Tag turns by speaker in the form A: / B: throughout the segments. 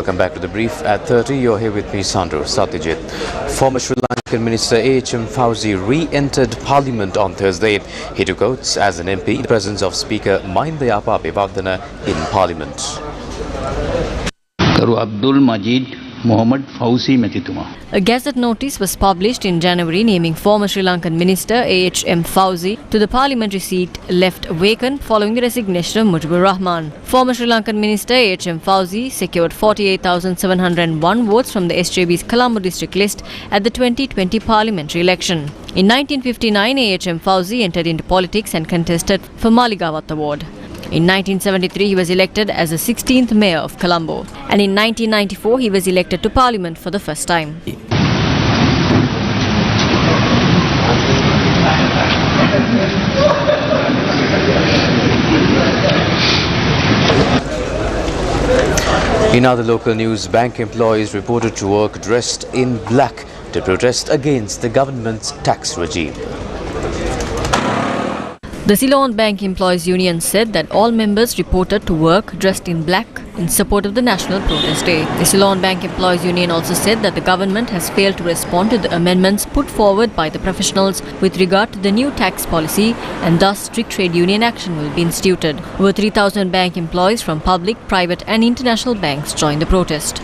A: Welcome back to the brief at 30. You're here with me, Sandro Satyajit. Former Sri Lankan Minister A.H.M. Fowzie re-entered Parliament on Thursday. He took oaths as an MP in the presence of Speaker Mahindayapa Abhivardhana in Parliament.
B: Karu Abdul Majid Mohammed Fowzie Metituma.
C: A gazette notice was published in January naming former Sri Lankan Minister A.H.M. Fowzie to the parliamentary seat left vacant following the resignation of Mujibur Rahman. Former Sri Lankan Minister A.H.M. Fowzie secured 48,701 votes from the SJB's Colombo district list at the 2020 parliamentary election. In 1959, A.H.M. Fowzie entered into politics and contested for Maligawatha ward. In 1973, he was elected as the 16th mayor of Colombo, and in 1994, he was elected to Parliament for the first time.
A: In other local news, bank employees reported to work dressed in black to protest against the government's tax regime.
C: The Ceylon Bank Employees Union said that all members reported to work dressed in black in support of the National Protest Day. The Ceylon Bank Employees Union also said that the government has failed to respond to the amendments put forward by the professionals with regard to the new tax policy, and thus strict trade union action will be instituted. Over 3,000 bank employees from public, private and international banks joined the protest.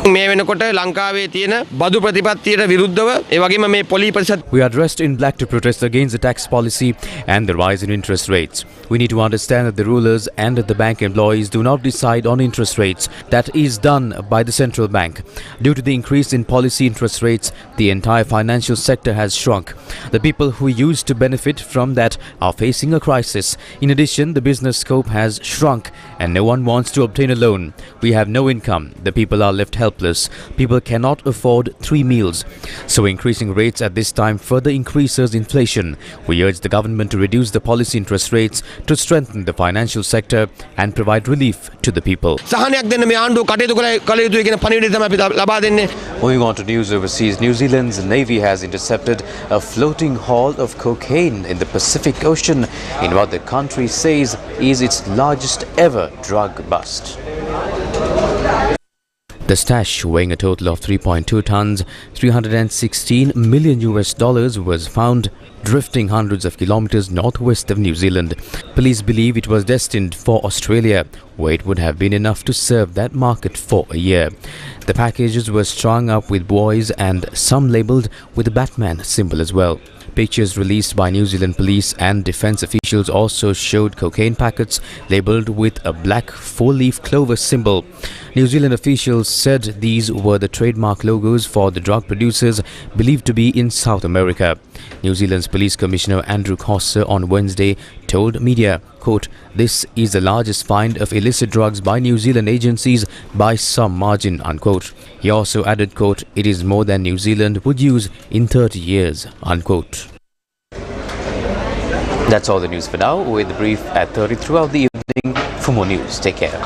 D: We are
A: dressed in black to protest against the tax policy and the rise in interest rates. We need to understand that the rulers and the bank employees do not decide on interest rates. That is done by the central bank. Due to the increase in policy interest rates, the entire financial sector has shrunk. The people who used to benefit from that are facing a crisis. In addition, the business scope has shrunk and no one wants to obtain a loan. We have no income. The people are left helpless. People cannot afford 3 meals. So increasing rates at this time further increases inflation. We urge the government to reduce the policy interest rates to strengthen the financial sector and provide relief to the people. Moving on to news overseas, New Zealand's Navy has intercepted a floating haul of cocaine in the Pacific Ocean in what the country says is its largest ever drug bust. The stash, weighing a total of 3.2 tons, $316 million was found drifting hundreds of kilometers northwest of New Zealand. Police believe it was destined for Australia, where it would have been enough to serve that market for a year. The packages were strung up with buoys and some labelled with the Batman symbol as well. Pictures released by New Zealand police and defence officials also showed cocaine packets labelled with a black 4-leaf clover symbol. New Zealand officials said these were the trademark logos for the drug producers believed to be in South America. New Zealand's Police Commissioner Andrew Coster on Wednesday told media, quote, "This is the largest find of illicit drugs by New Zealand agencies by some margin," unquote. He also added, quote, "It is more than New Zealand would use in 30 years," unquote. That's all the news for now. With the brief at 30 throughout the evening. For more news, take care.